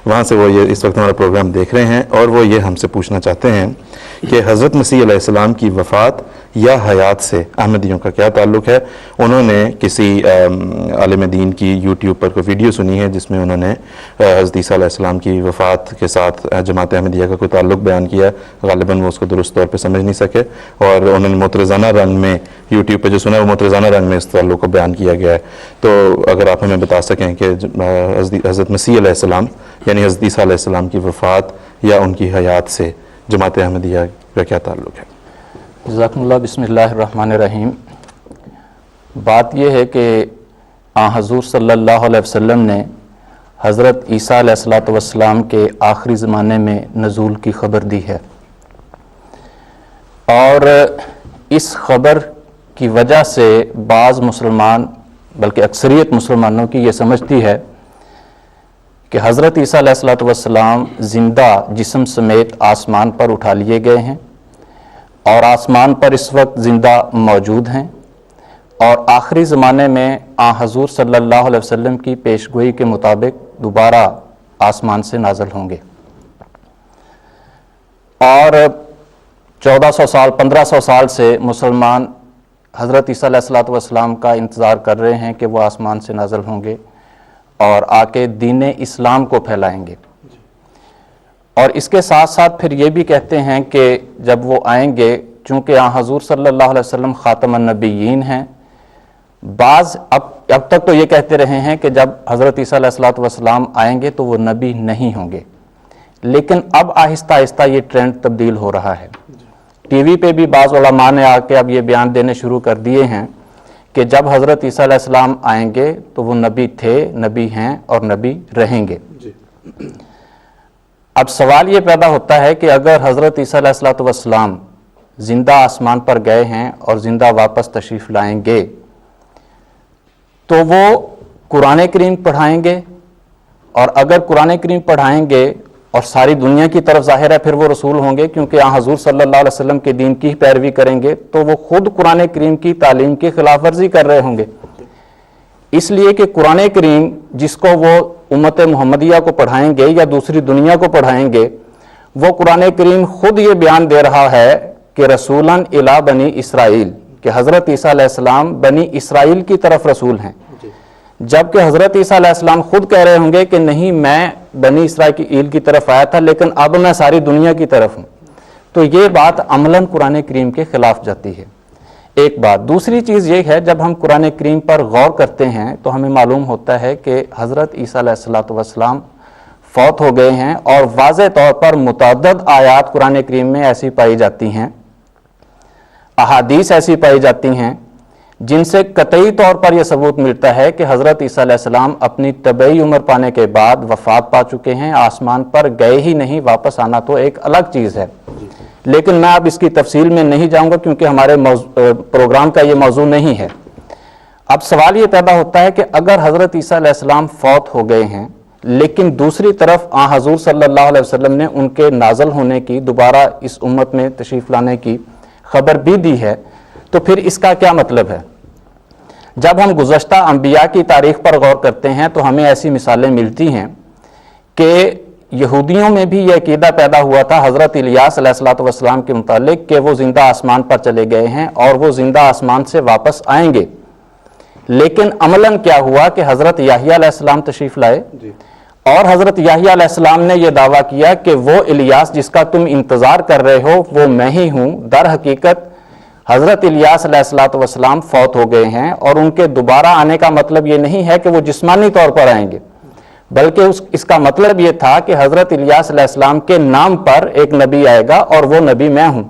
وہاں سے وہ یہ اس وقت ہمارا پروگرام دیکھ رہے ہیں، اور وہ یہ ہم سے پوچھنا چاہتے ہیں کہ حضرت مسیح علیہ السلام کی وفات یا حیات سے احمدیوں کا کیا تعلق ہے۔ انہوں نے کسی عالم دین کی یوٹیوب پر کوئی ویڈیو سنی ہے جس میں انہوں نے حضرت عیسیٰ علیہ السلام کی وفات کے ساتھ جماعت احمدیہ کا کوئی تعلق بیان کیا، غالباً وہ اس کو درست طور پہ سمجھ نہیں سکے، اور انہوں نے معترضانہ رنگ میں یوٹیوب پہ جو سنا وہ معترضانہ رنگ میں اس تعلق کو بیان کیا گیا ہے۔ تو اگر آپ ہمیں بتا سکیں کہ حضرت مسیح علیہ السلام یعنی حضرت عیسیٰ علیہ السلام کی وفات یا ان کی حیات سے جماعت احمدیہ کا کیا تعلق ہے؟ جزاکم اللہ۔ بسم اللہ الرحمن الرحیم۔ بات یہ ہے کہ حضور صلی اللہ علیہ وسلم نے حضرت عیسیٰ علیہ السلام کے آخری زمانے میں نزول کی خبر دی ہے، اور اس خبر کی وجہ سے بعض مسلمان بلکہ اکثریت مسلمانوں کی یہ سمجھتی ہے کہ حضرت عیسیٰ علیہ السلام زندہ جسم سمیت آسمان پر اٹھا لیے گئے ہیں، اور آسمان پر اس وقت زندہ موجود ہیں، اور آخری زمانے میں حضور صلی اللہ علیہ وسلم کی پیشگوئی کے مطابق دوبارہ آسمان سے نازل ہوں گے، اور 1400 سال 1500 سال سے مسلمان حضرت عیسیٰ علیہ السلام کا انتظار کر رہے ہیں کہ وہ آسمان سے نازل ہوں گے اور آ کے دین اسلام کو پھیلائیں گے۔ اور اس کے ساتھ ساتھ پھر یہ بھی کہتے ہیں کہ جب وہ آئیں گے، چونکہ حضور صلی اللہ علیہ وسلم خاتم النبیین ہیں، بعض اب تک تو یہ کہتے رہے ہیں کہ جب حضرت عیسیٰ علیہ السلام آئیں گے تو وہ نبی نہیں ہوں گے، لیکن اب آہستہ آہستہ یہ ٹرینڈ تبدیل ہو رہا ہے۔ ٹی وی پہ بھی بعض علماء نے آ کے اب یہ بیان دینے شروع کر دیے ہیں کہ جب حضرت عیسیٰ علیہ السلام آئیں گے تو وہ نبی تھے، نبی ہیں اور نبی رہیں گے۔ اب سوال یہ پیدا ہوتا ہے کہ اگر حضرت عیسیٰ علیہ السلام زندہ آسمان پر گئے ہیں اور زندہ واپس تشریف لائیں گے تو وہ قرآن کریم پڑھائیں گے، اور اگر قرآن کریم پڑھائیں گے اور ساری دنیا کی طرف ظاہر ہے پھر وہ رسول ہوں گے، کیونکہ حضور صلی اللہ علیہ وسلم کے دین کی پیروی کریں گے، تو وہ خود قرآن کریم کی تعلیم کی خلاف ورزی کر رہے ہوں گے، اس لیے کہ قرآن کریم جس کو وہ امت محمدیہ کو پڑھائیں گے یا دوسری دنیا کو پڑھائیں گے، وہ قرآن کریم خود یہ بیان دے رہا ہے کہ رسولاً الی بنی اسرائیل، کہ حضرت عیسیٰ علیہ السلام بنی اسرائیل کی طرف رسول ہیں، جبکہ حضرت عیسیٰ علیہ السلام خود کہہ رہے ہوں گے کہ نہیں، میں بنی اسرائیل کی طرف آیا تھا لیکن اب میں ساری دنیا کی طرف ہوں۔ تو یہ بات عملاً قرآن کریم کے خلاف جاتی ہے، ایک بات۔ دوسری چیز یہ ہے، جب ہم قرآن کریم پر غور کرتے ہیں تو ہمیں معلوم ہوتا ہے کہ حضرت عیسیٰ علیہ السلام فوت ہو گئے ہیں، اور واضح طور پر متعدد آیات قرآن کریم میں ایسی پائی جاتی ہیں، احادیث ایسی پائی جاتی ہیں جن سے قطعی طور پر یہ ثبوت ملتا ہے کہ حضرت عیسیٰ علیہ السلام اپنی طبعی عمر پانے کے بعد وفات پا چکے ہیں، آسمان پر گئے ہی نہیں، واپس آنا تو ایک الگ چیز ہے، لیکن میں اب اس کی تفصیل میں نہیں جاؤں گا کیونکہ ہمارے پروگرام کا یہ موضوع نہیں ہے۔ اب سوال یہ پیدا ہوتا ہے کہ اگر حضرت عیسیٰ علیہ السلام فوت ہو گئے ہیں لیکن دوسری طرف حضور صلی اللہ علیہ وسلم نے ان کے نازل ہونے کی، دوبارہ اس امت میں تشریف لانے کی خبر بھی دی ہے، تو پھر اس کا کیا مطلب ہے؟ جب ہم گزشتہ انبیاء کی تاریخ پر غور کرتے ہیں تو ہمیں ایسی مثالیں ملتی ہیں کہ یہودیوں میں بھی یہ عقیدہ پیدا ہوا تھا حضرت الیاس علیہ السلام کے متعلق کہ وہ زندہ آسمان پر چلے گئے ہیں اور وہ زندہ آسمان سے واپس آئیں گے، لیکن عملاً کیا ہوا کہ حضرت یحییٰ علیہ السلام تشریف لائے، اور حضرت یحییٰ علیہ السلام نے یہ دعویٰ کیا کہ وہ الیاس جس کا تم انتظار کر رہے ہو وہ میں ہی ہوں۔ در حقیقت حضرت الیاس علیہ السلام فوت ہو گئے ہیں، اور ان کے دوبارہ آنے کا مطلب یہ نہیں ہے کہ وہ جسمانی طور پر آئیں گے، بلکہ اس کا مطلب یہ تھا کہ حضرت الیاس علیہ السلام کے نام پر ایک نبی آئے گا اور وہ نبی میں ہوں۔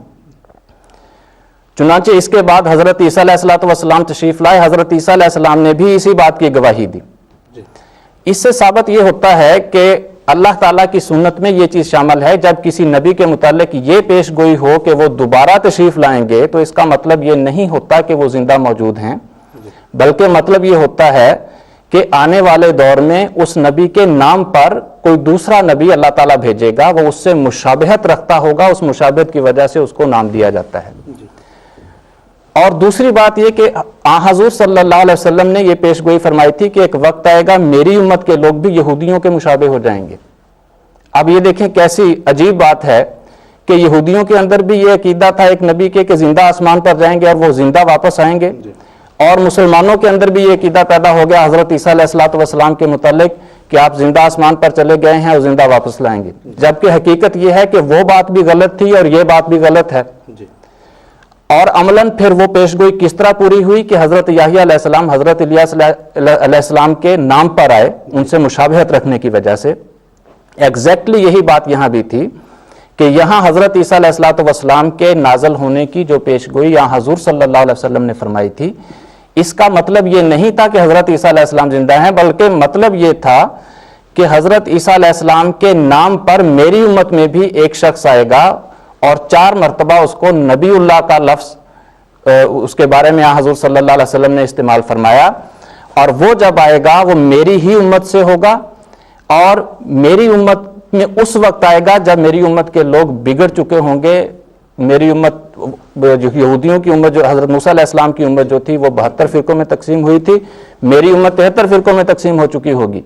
چنانچہ اس کے بعد حضرت عیسیٰ علیہ السلام تشریف لائے، حضرت عیسیٰ علیہ السلام نے بھی اسی بات کی گواہی دی۔ اس سے ثابت یہ ہوتا ہے کہ اللہ تعالیٰ کی سنت میں یہ چیز شامل ہے، جب کسی نبی کے متعلق یہ پیش گوئی ہو کہ وہ دوبارہ تشریف لائیں گے تو اس کا مطلب یہ نہیں ہوتا کہ وہ زندہ موجود ہیں، بلکہ مطلب یہ ہوتا ہے کہ آنے والے دور میں اس نبی کے نام پر کوئی دوسرا نبی اللہ تعالیٰ بھیجے گا، وہ اس سے مشابہت رکھتا ہوگا، اس مشابہت کی وجہ سے اس کو نام دیا جاتا ہے۔ اور دوسری بات یہ کہ حضور صلی اللہ علیہ وسلم نے یہ پیش گوئی فرمائی تھی کہ ایک وقت آئے گا میری امت کے لوگ بھی یہودیوں کے مشابہ ہو جائیں گے، اب یہ دیکھیں کیسی عجیب بات ہے کہ یہودیوں کے اندر بھی یہ عقیدہ تھا ایک نبی کے کہ زندہ آسمان پر جائیں گے اور وہ زندہ واپس آئیں گے، اور مسلمانوں کے اندر بھی یہ عقیدہ پیدا ہو گیا حضرت عیسیٰ علیہ السلام کے متعلق کہ آپ زندہ آسمان پر چلے گئے ہیں اور زندہ واپس لائیں گے، جبکہ حقیقت یہ ہے کہ وہ بات بھی غلط تھی اور یہ بات بھی غلط ہے۔ اور عملاً پھر وہ پیشگوئی کس طرح پوری ہوئی کہ حضرت یحییٰ علیہ السلام حضرت الیاس علیہ السلام کے نام پر آئے، ان سے مشابہت رکھنے کی وجہ سے۔ ایگزیکٹلی یہی بات یہاں بھی تھی کہ یہاں حضرت عیسیٰ علیہ السلام کے نازل ہونے کی جو پیشگوئی یہاں حضور صلی اللہ علیہ وسلم نے فرمائی تھی، اس کا مطلب یہ نہیں تھا کہ حضرت عیسیٰ علیہ السلام زندہ ہیں، بلکہ مطلب یہ تھا کہ حضرت عیسیٰ علیہ السلام کے نام پر میری امت میں بھی ایک شخص آئے گا، اور 4 مرتبہ اس کو نبی اللہ کا لفظ اس کے بارے میں حضور صلی اللہ علیہ وسلم نے استعمال فرمایا، اور وہ جب آئے گا وہ میری ہی امت سے ہوگا، اور میری امت میں اس وقت آئے گا جب میری امت کے لوگ بگڑ چکے ہوں گے۔ میری امت جو یہودیوں کی امت، جو حضرت موسیٰ علیہ السلام کی امت جو تھی وہ 72 فرقوں میں تقسیم ہوئی تھی، میری امت 73 فرقوں میں تقسیم ہو چکی ہوگی،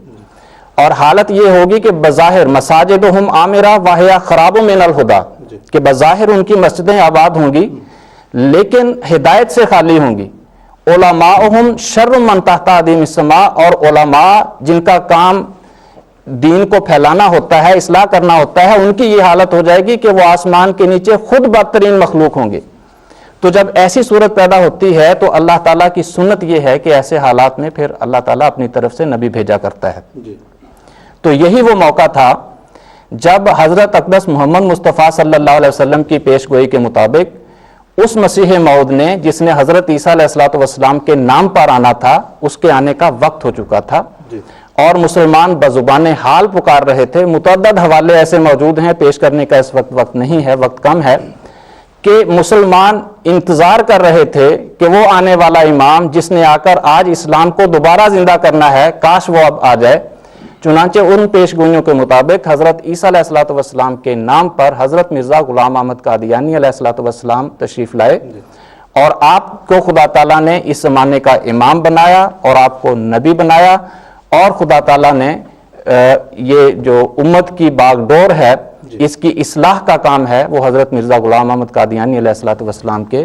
اور حالت یہ ہوگی کہ بظاہر مساجدہم عامرہ وہی خراب من الہدیٰ، کہ بظاہر ان کی مسجدیں آباد ہوں گی لیکن ہدایت سے خالی ہوں گی۔ علماءہم شر من تحت ادیم السماء، اور علماء جن کا کام دین کو پھیلانا ہوتا ہے، اصلاح کرنا ہوتا ہے، ان کی یہ حالت ہو جائے گی کہ وہ آسمان کے نیچے خود بدترین مخلوق ہوں گے۔ تو جب ایسی صورت پیدا ہوتی ہے تو اللہ تعالیٰ کی سنت یہ ہے کہ ایسے حالات میں پھر اللہ تعالیٰ اپنی طرف سے نبی بھیجا کرتا ہے۔ تو یہی وہ موقع تھا جب حضرت اقدس محمد مصطفیٰ صلی اللہ علیہ وسلم کی پیش گوئی کے مطابق اس مسیح موعود نے جس نے حضرت عیسیٰ علیہ السلام کے نام پر آنا تھا، اس کے آنے کا وقت ہو چکا تھا، اور مسلمان بزبان حال پکار رہے تھے۔ متعدد حوالے ایسے موجود ہیں، پیش کرنے کا اس وقت نہیں ہے، وقت کم ہے، کہ مسلمان انتظار کر رہے تھے کہ وہ آنے والا امام جس نے آ کر آج اسلام کو دوبارہ زندہ کرنا ہے، کاش وہ اب آ جائے۔ چنانچہ ان پیش گوئیوں کے مطابق حضرت عیسیٰ علیہ السلام کے نام پر حضرت مرزا غلام احمد قادیانی علیہ السلام تشریف لائے، اور آپ کو خدا تعالیٰ نے اس زمانے کا امام بنایا اور آپ کو نبی بنایا، اور خدا تعالیٰ نے یہ جو امت کی باغ ڈور ہے، اس کی اصلاح کا کام ہے، وہ حضرت مرزا غلام احمد قادیانی علیہ السلام کے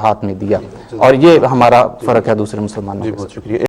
ہاتھ میں دیا، اور یہ ہمارا فرق ہے دوسرے مسلمانوں سے۔ بہت شکریہ۔